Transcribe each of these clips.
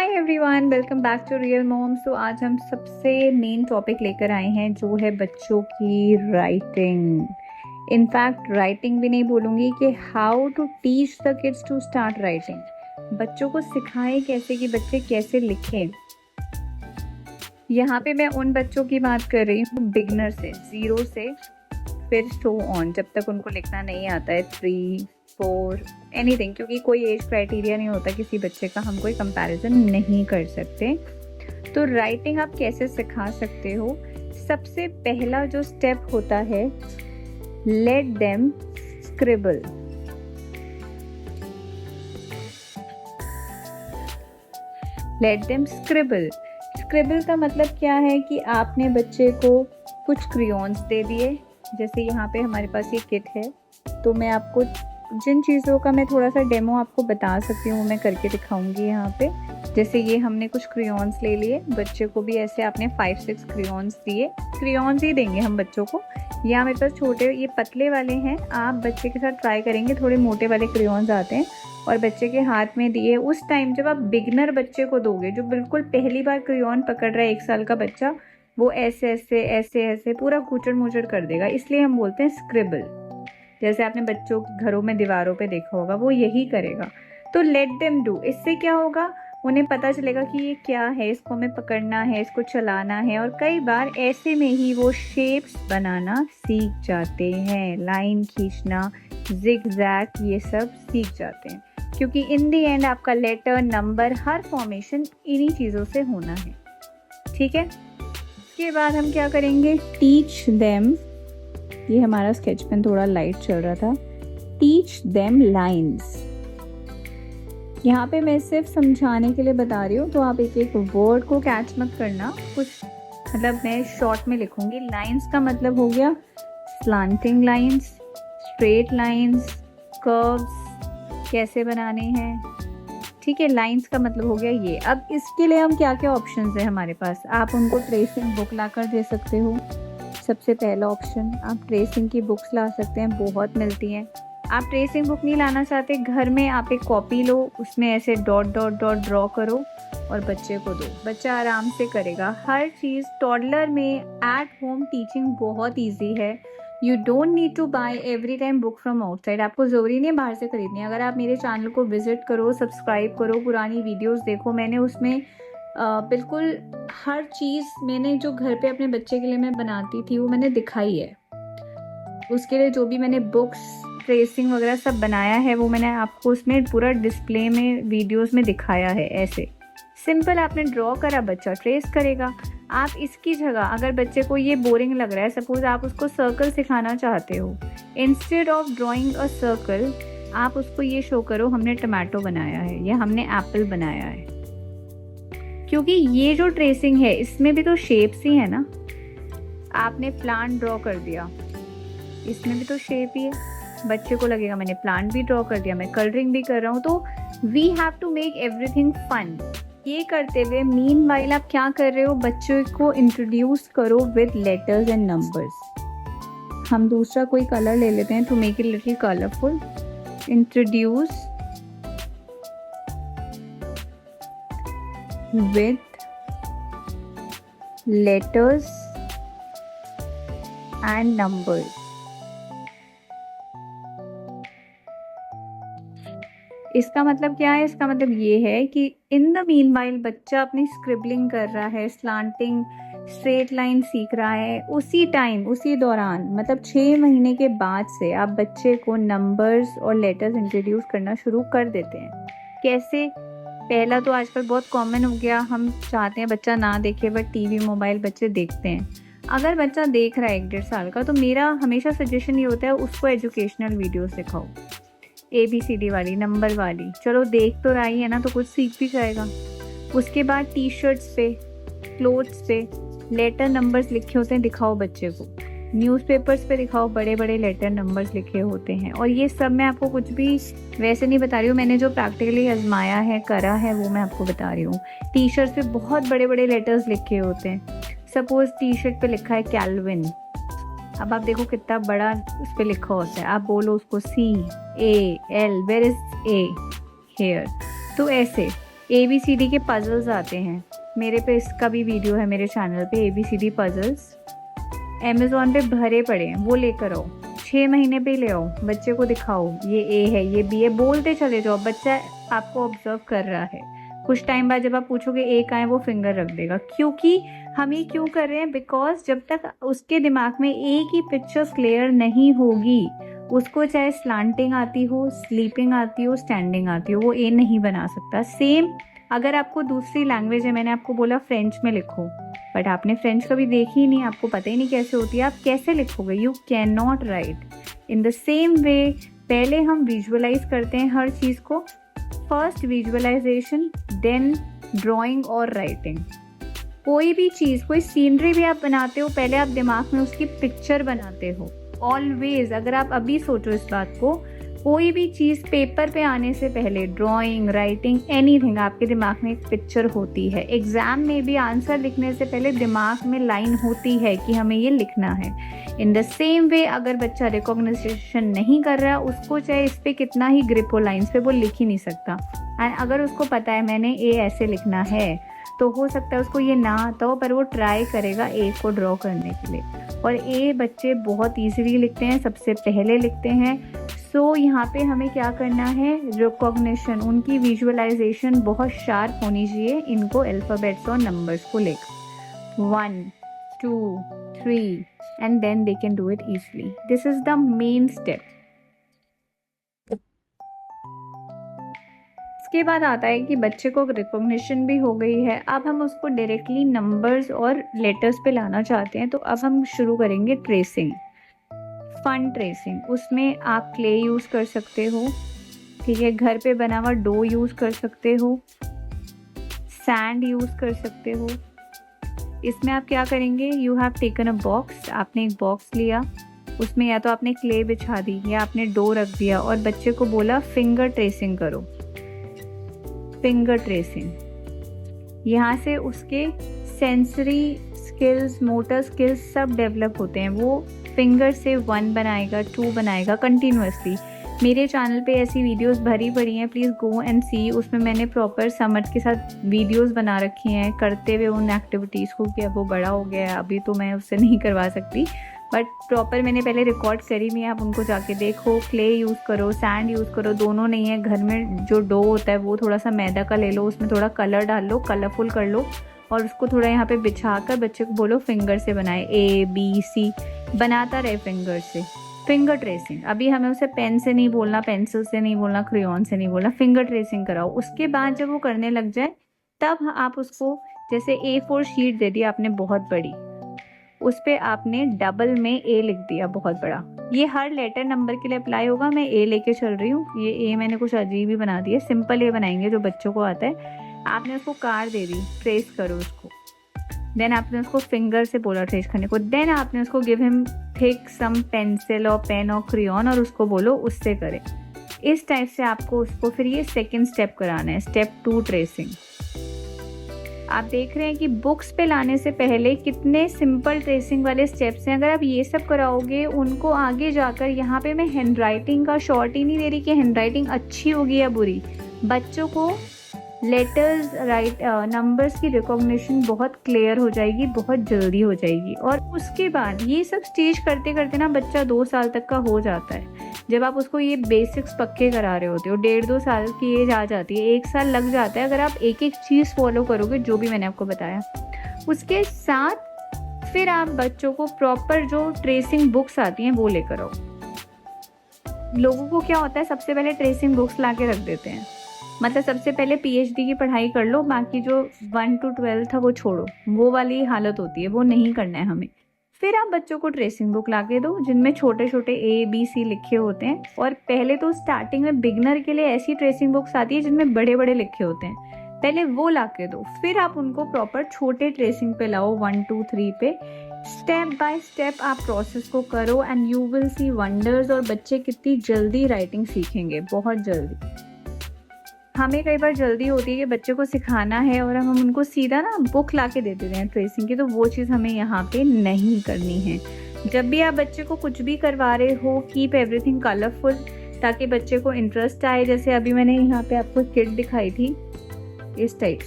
Hi everyone, welcome back to real mom. So आज हम सबसे मेन टॉपिक लेकर आए हैं जो है बच्चों की राइटिंग। इनफैक्ट राइटिंग भी नहीं बोलूँगी कि how to teach the kids to start writing. बच्चों को सिखाएं कैसे कि बच्चे कैसे लिखें। यहाँ पे मैं उन बच्चों की बात कर रही हूँ बिगनर से, 0 से फिर सो ऑन, जब तक उनको लिखना नहीं आता है 3, 4 एनीथिंग, क्योंकि कोई एज क्राइटेरिया नहीं होता किसी बच्चे का, हम कोई कंपैरिजन नहीं कर सकते। तो राइटिंग आप कैसे सिखा सकते हो? सबसे पहला जो स्टेप होता है, let them scribble. Let them scribble. Scribble का मतलब क्या है कि आपने बच्चे को कुछ क्रेयॉन्स दे दिए। जैसे यहाँ पे हमारे पास ये किट है, तो मैं आपको जिन चीज़ों का मैं थोड़ा सा डेमो आपको बता सकती हूँ मैं करके दिखाऊंगी यहाँ पे। जैसे ये हमने कुछ क्रेयॉन्स ले लिए, बच्चे को भी ऐसे आपने 5-6 क्रेयॉन्स दिए। क्रेयॉन्स ही देंगे हम बच्चों को। यहाँ मेरे पास छोटे ये पतले वाले हैं, आप बच्चे के साथ ट्राई करेंगे, थोड़े मोटे वाले क्रेयॉन्स आते हैं और बच्चे के हाथ में दिए। उस टाइम जब आप बिगनर बच्चे को दोगे, जो बिल्कुल पहली बार क्रेयॉन पकड़ रहा है, 1 साल का बच्चा, वो ऐसे ऐसे ऐसे ऐसे पूरा कूचड़ मुचड़ कर देगा। इसलिए हम बोलते हैं स्क्रिबल। जैसे आपने बच्चों के घरों में दीवारों पे देखा होगा, वो यही करेगा। तो लेट देम डू। इससे क्या होगा, उन्हें पता चलेगा कि ये क्या है, इसको हमें पकड़ना है, इसको चलाना है। और कई बार ऐसे में ही वो शेप्स बनाना सीख जाते हैं, लाइन खींचना, जिग-जैग, ये सब सीख जाते हैं। क्योंकि इन दी एंड आपका लेटर, नंबर, हर फॉर्मेशन इन्हीं चीज़ों से होना है। ठीक है, इसके बाद हम क्या करेंगे, टीच देम। ये हमारा स्केच पेन थोड़ा लाइट चल रहा था। Teach them lines. यहाँ पे मैं सिर्फ समझाने के लिए बता रही हूँ, तो आप एक एक वर्ड को कैच मत करना। कुछ मतलब मैं शॉर्ट में लिखूंगी। लाइन्स का मतलब हो गया slanting lines, straight lines, curves कैसे बनाने हैं। ठीक है, लाइन्स का मतलब हो गया ये। अब इसके लिए हम क्या क्या ऑप्शंस है हमारे पास, आप उनको ट्रेसिंग बुक लाकर दे सकते हो। सबसे पहला ऑप्शन, आप ट्रेसिंग की बुक्स ला सकते हैं, बहुत मिलती हैं। आप ट्रेसिंग बुक नहीं लाना चाहते, घर में आप एक कॉपी लो, उसमें ऐसे डॉट डॉट डॉट ड्रॉ करो और बच्चे को दो। बच्चा आराम से करेगा हर चीज़। टॉडलर में एट होम टीचिंग बहुत ईजी है। You don't need to buy every time book from outside. आपको ज़रूरी नहीं है बाहर से खरीदनी। अगर आप मेरे चैनल को विजिट करो, सब्सक्राइब करो, पुरानी वीडियोस देखो, मैंने उसमें बिल्कुल हर चीज़ मैंने जो घर पे अपने बच्चे के लिए मैं बनाती थी वो मैंने दिखाई है। उसके लिए जो भी मैंने बुक्स, ट्रेसिंग वगैरह सब बनाया है, वो मैंने आपको उसमें पूरा डिस्प्ले में, वीडियोस में दिखाया है। ऐसे सिंपल आपने ड्रॉ करा, बच्चा ट्रेस करेगा। आप इसकी जगह अगर बच्चे को ये बोरिंग लग रहा है, सपोज आप उसको सर्कल सिखाना चाहते हो, instead of drawing a circle आप उसको ये शो करो, हमने टमाटो बनाया है या हमने एप्पल बनाया है। क्योंकि ये जो ट्रेसिंग है इसमें भी तो शेप्स ही है ना। आपने प्लांट ड्रॉ कर दिया, इसमें भी तो शेप ही है। बच्चे को लगेगा मैंने प्लांट भी ड्रॉ कर दिया, मैं कलरिंग भी कर रहा हूँ। तो we have to make everything fun. ये करते हुए मीन वाइल आप क्या कर रहे हो, बच्चों को इंट्रोड्यूस करो विद लेटर्स एंड नंबर्स। हम दूसरा कोई कलर ले लेते हैं to make it little colourful. Introduce with letters and numbers। इसका मतलब क्या है? इसका मतलब ये है कि इन द मीनवाइल बच्चा अपनी स्क्रिबलिंग कर रहा है, स्लांटिंग, स्ट्रेट लाइन सीख रहा है, उसी टाइम, उसी दौरान, मतलब 6 महीने के बाद से आप बच्चे को नंबर्स और लेटर्स इंट्रोड्यूस करना शुरू कर देते हैं। कैसे? पहला तो आजकल बहुत कॉमन हो गया, हम चाहते हैं बच्चा ना देखे, बट टीवी, मोबाइल बच्चे देखते हैं। अगर बच्चा देख रहा है 1-1.5 साल का, तो मेरा हमेशा सजेशन ये होता है उसको एजुकेशनल वीडियो सिखाओ, ABCD वाली, नंबर वाली। चलो देख तो रही है ना, तो कुछ सीख भी जाएगा। उसके बाद टी शर्ट्स पे, क्लोथ्स पे लेटर नंबर्स लिखे होते हैं, दिखाओ बच्चे को। न्यूज़पेपर्स पे दिखाओ, बड़े बड़े लेटर नंबर्स लिखे होते हैं। और ये सब मैं आपको कुछ भी वैसे नहीं बता रही हूँ, मैंने जो प्रैक्टिकली आजमाया है, करा है, वो मैं आपको बता रही हूँ। टी शर्ट्स पे बहुत बड़े बड़े लेटर्स लिखे होते हैं। सपोज टी शर्ट पे लिखा है कैल्विन, अब आप देखो कितना बड़ा उस पर लिखा होता है। आप बोलो उसको CAL, where is A here. तो ऐसे ABCD के पजल्स आते हैं, मेरे पे इसका भी वीडियो है मेरे चैनल पे, ABCD पजल्स अमेज़ॉन पे भरे पड़े हैं, वो लेकर आओ, 6 महीने पे ले आओ, बच्चे को दिखाओ ये A है ये B है, बोलते चले जाओ, बच्चा आपको ऑब्जर्व कर रहा है। कुछ टाइम बाद जब आप पूछोगे A कहाँ है, वो फिंगर रख देगा। क्योंकि हम ये क्यों कर रहे हैं? बिकॉज जब तक उसके दिमाग में A की पिक्चर क्लियर नहीं होगी, उसको चाहे स्लांटिंग आती हो, स्लीपिंग आती हो, स्टैंडिंग आती हो, वो A नहीं बना सकता। सेम अगर आपको दूसरी लैंग्वेज है, मैंने आपको बोला फ्रेंच में लिखो, बट आपने फ्रेंच कभी देखी ही नहीं, आपको पता ही नहीं कैसे होती है, आप कैसे लिखोगे? You can not right. In the same way पहले हम विजुअलाइज करते हैं हर चीज़ को, फर्स्ट विजुअलाइजेशन देन ड्राइंग और राइटिंग। कोई भी चीज़, कोई सीनरी भी आप बनाते हो, पहले आप दिमाग में उसकी पिक्चर बनाते हो। ऑलवेज, अगर आप अभी सोचो इस बात को, कोई भी चीज़ पेपर पे आने से पहले, ड्राइंग, राइटिंग, एनीथिंग, आपके दिमाग में एक पिक्चर होती है। एग्जाम में भी आंसर लिखने से पहले दिमाग में लाइन होती है कि हमें ये लिखना है। इन द सेम वे अगर बच्चा रिकॉग्निशन नहीं कर रहा, उसको चाहे इस पे कितना ही ग्रिप हो लाइन्स पे, वो लिख ही नहीं सकता। एंड अगर उसको पता है मैंने ए ऐसे लिखना है, तो हो सकता है उसको ये ना आता हो, पर वो ट्राई करेगा ए को ड्रॉ करने के लिए। और ए बच्चे बहुत ईजीली लिखते हैं, सबसे पहले लिखते हैं। सो यहाँ पे हमें क्या करना है? रिकॉग्निशन, उनकी विजुअलाइजेशन बहुत शार्प होनी चाहिए इनको अल्फ़ाबेट्स और नंबर्स को लेकर। 1 2 3 and then they can do it easily. This is the main step. इसके बाद आता है कि बच्चे को रिकॉग्निशन भी हो गई है, अब हम उसको डायरेक्टली नंबर्स और लेटर्स पे लाना चाहते हैं। तो अब हम शुरू करेंगे ट्रेसिंग, फन ट्रेसिंग। उसमें आप क्ले यूज़ कर सकते हो, ठीक है, घर पे बना हुआ डो यूज़ कर सकते हो, सैंड यूज़ कर सकते हो। इसमें आप क्या करेंगे? You have taken a box, आपने एक बॉक्स लिया, उसमें या तो आपने क्ले बिछा दी या आपने डो रख दिया और बच्चे को बोला फिंगर ट्रेसिंग करो। फिंगर ट्रेसिंग, यहाँ से उसके सेंसरी स्किल्स, मोटर स्किल्स सब डेवलप होते हैं। वो फिंगर से 1 बनाएगा, 2 बनाएगा कंटिन्यूसली। मेरे चैनल पे ऐसी वीडियोस भरी पड़ी हैं, प्लीज़ गो एंड सी। उसमें मैंने प्रॉपर समझ के साथ वीडियोस बना रखी हैं करते हुए उन एक्टिविटीज़ को, कि अब वो बड़ा हो गया है, अभी तो मैं उससे नहीं करवा सकती, बट प्रॉपर मैंने पहले रिकॉर्ड करी हुई है, आप उनको जाके देखो। क्ले यूज़ करो, सैंड यूज़ करो, दोनों नहीं है घर में जो डो होता है वो थोड़ा सा मैदा का ले लो, उसमें थोड़ा कलर डाल लो, कलरफुल कर लो और उसको थोड़ा यहाँ पे बिछा कर बच्चे को बोलो फिंगर से बनाए, ABC बनाता रहे फिंगर से। फिंगर ट्रेसिंग, अभी हमें उसे पेन से नहीं बोलना, पेंसिल से नहीं बोलना, क्रेयॉन से नहीं बोलना, फिंगर ट्रेसिंग कराओ। उसके बाद जब वो करने लग जाए तब आप उसको, जैसे A4 शीट दे दी आपने बहुत बड़ी, उस पर आपने डबल में A लिख दिया बहुत बड़ा। ये हर लेटर नंबर के लिए अप्लाई होगा। मैं A लेके चल रही हूँ, ये A मैंने कुछ अजीब ही बना दिया, सिंपल A बनाएंगे जो बच्चों को आता है। आपने उसको कार दे दी, ट्रेस करो उसको। देन आपने उसको फिंगर से बोला ट्रेस करने को। देन आपने उसको गिव हिम थिक सम पेंसिल और पेन और क्रेयॉन और उसको बोलो उससे करे। इस टाइप से आपको उसको फिर ये सेकंड स्टेप कराना है, स्टेप 2 ट्रेसिंग। आप देख रहे हैं कि बुक्स पे लाने से पहले कितने सिंपल ट्रेसिंग वाले स्टेप्स हैं। अगर आप ये सब कराओगे उनको आगे जाकर, यहाँ पे मैं हैंडराइटिंग का शॉर्ट ही नहीं दे रही कि हैंडराइटिंग अच्छी होगी या बुरी, बच्चों को लेटर्स, नंबर्स की रिकॉग्निशन बहुत क्लियर हो जाएगी, बहुत जल्दी हो जाएगी। और उसके बाद ये सब स्टेज करते करते ना बच्चा 2 साल तक का हो जाता है। जब आप उसको ये बेसिक्स पक्के करा रहे होते हो, 1.5-2 साल की एज आ जाती है, 1 साल लग जाता है अगर आप एक एक चीज़ फॉलो करोगे जो भी मैंने आपको बताया। उसके साथ फिर आप बच्चों को प्रॉपर जो ट्रेसिंग बुक्स आती हैं वो लेकर आओ। लोगों को क्या होता है, सबसे पहले ट्रेसिंग बुक्स ला के रख देते हैं, मतलब सबसे पहले PhD की पढ़ाई कर लो, बाकी जो 1 to 12 था वो छोड़ो, वो वाली हालत होती है, वो नहीं करना है हमें। फिर आप बच्चों को ट्रेसिंग बुक ला के दो जिनमें छोटे छोटे ABC लिखे होते हैं। और पहले तो स्टार्टिंग में बिगनर के लिए ऐसी ट्रेसिंग बुक्स आती है जिनमें बड़े बड़े लिखे होते हैं, पहले वो ला के दो। फिर आप उनको प्रॉपर छोटे ट्रेसिंग पे लाओ, 1 2 3 पे। स्टेप बाय स्टेप आप प्रोसेस को करो and you will see wonders. और बच्चे कितनी जल्दी राइटिंग सीखेंगे, बहुत जल्दी। हमें कई बार जल्दी होती है कि बच्चे को सिखाना है और हम उनको सीधा ना बुक ला के दे देते हैं ट्रेसिंग की, तो वो चीज़ हमें यहाँ पे नहीं करनी है। जब भी आप बच्चे को कुछ भी करवा रहे हो, कीप एवरीथिंग कलरफुल ताकि बच्चे को इंटरेस्ट आए। जैसे अभी मैंने यहाँ पे आपको किट दिखाई थी, इस टाइप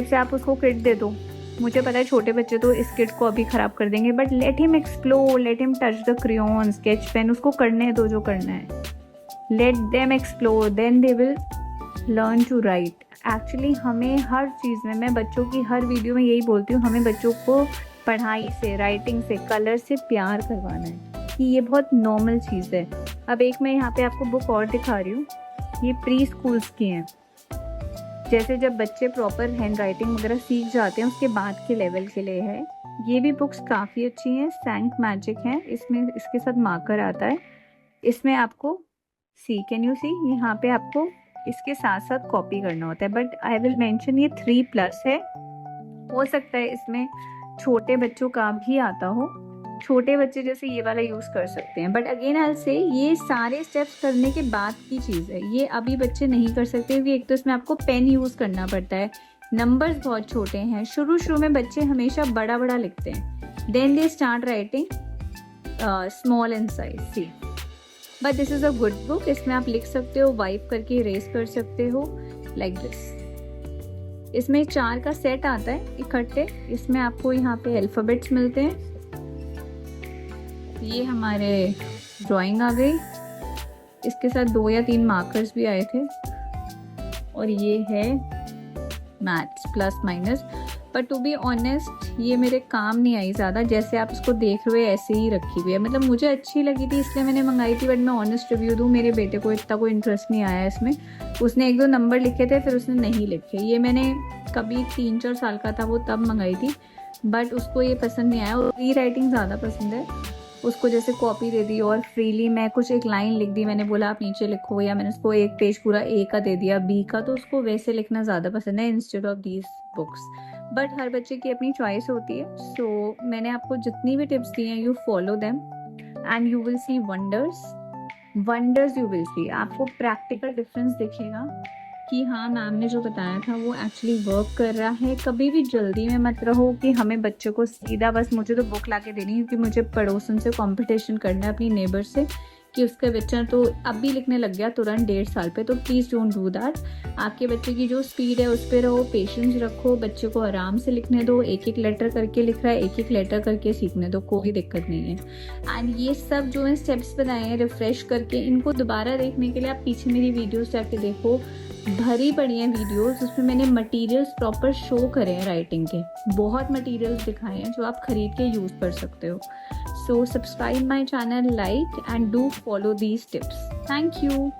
से आप उसको किट दे दो। मुझे पता है छोटे बच्चे तो इस किट को अभी ख़राब कर देंगे, but let him explore, let him touch the crayon, sketch pen, उसको करने दो जो करना है। Let them explore, then they will learn to write. Actually हमें हर चीज़ में, मैं बच्चों की हर वीडियो में यही बोलती हूँ, हमें बच्चों को पढ़ाई से, राइटिंग से, कलर से प्यार करवाना है कि ये बहुत नॉर्मल चीज़ है। अब एक मैं यहाँ पे आपको बुक और दिखा रही हूँ, ये प्री स्कूल्स की हैं। जैसे जब बच्चे प्रॉपर हैंड राइटिंग वगैरह सीख जाते हैं उसके बाद के लेवल के लिए है। ये भी बुक्स काफ़ी अच्छी हैं, सैंक मैजिक हैं, इसमें इसके साथ मार्कर आता है। इसमें आपको कैन यू सी, यहाँ पे आपको इसके साथ साथ कॉपी करना होता है, बट आई विल मेंशन ये 3+ है। हो सकता है इसमें छोटे बच्चों का भी आता हो, छोटे बच्चे जैसे ये वाला यूज़ कर सकते हैं, बट अगेन आई से ये सारे स्टेप्स करने के बाद की चीज़ है, ये अभी बच्चे नहीं कर सकते क्योंकि एक तो इसमें आपको पेन यूज़ करना पड़ता है, नंबर्स बहुत छोटे हैं, शुरू में बच्चे हमेशा बड़ा बड़ा लिखते हैं, then they start writing small in size. See but this is a good book, इसमें आप लिख सकते हो, वाइप करके इरेज कर सकते हो लाइक दिस। इसमें 4 का सेट आता है इकट्ठे, इसमें आपको यहाँ पे अल्फ़ाबेट्स मिलते हैं। ये हमारे ड्राइंग आ गई, इसके साथ 2 या 3 मार्कर्स भी आए थे, और ये है मैथ्स प्लस माइनस। पर टू बी ऑनेस्ट ये मेरे काम नहीं आई ज़्यादा, जैसे आप इसको देख रहे हो ऐसे ही रखी हुई है, मतलब मुझे अच्छी लगी थी इसलिए मैंने मंगाई थी, बट मैं ऑनेस्ट रिव्यू दूँ, मेरे बेटे को इतना कोई इंटरेस्ट नहीं आया इसमें। उसने 1-2 नंबर लिखे थे, फिर उसने नहीं लिखे। ये मैंने कभी 3-4 साल का था वो तब मंगाई थी, बट उसको ये पसंद नहीं आया, और री राइटिंग ज़्यादा पसंद है उसको। जैसे कॉपी दे दी और फ्रीली मैं कुछ एक लाइन लिख दी, मैंने बोला आप नीचे लिखो, या मैंने उसको एक पेज पूरा ए का दे दिया, बी का, तो उसको वैसे लिखना ज़्यादा पसंद है instead of these books. But हर बच्चे की अपनी चॉइस होती है। सो मैंने आपको जितनी भी टिप्स दी हैं, you follow them and you will see wonders you will see. आपको प्रैक्टिकल डिफरेंस दिखेगा कि हाँ मैम ने जो बताया था वो एक्चुअली वर्क कर रहा है। कभी भी जल्दी में मत रहो कि हमें बच्चों को सीधा बस मुझे तो बुक ला के देनी है, क्योंकि मुझे पड़ोसन से कंपटीशन करना है, अपनी नेबर से, कि उसका बच्चा तो अब भी लिखने लग गया तुरंत 1.5 साल पे। तो प्लीज़ डोंट डू दैट। आपके बच्चे की जो स्पीड है उस पर रहो, पेशेंस रखो, बच्चे को आराम से लिखने दो, एक एक लेटर करके लिख रहा है, एक एक लेटर करके सीखने दो, कोई दिक्कत नहीं है। एंड ये सब जो है स्टेप्स बताए हैं रिफ्रेश करके, इनको दोबारा देखने के लिए आप पीछे मेरी वीडियोस जाके देखो, भरी पड़ी हैं वीडियोस, उसमें मैंने मटेरियल्स प्रॉपर शो करे हैं राइटिंग के, बहुत मटेरियल्स दिखाए हैं जो आप खरीद के यूज़ कर सकते हो। So subscribe my channel, like and do follow these tips. Thank you.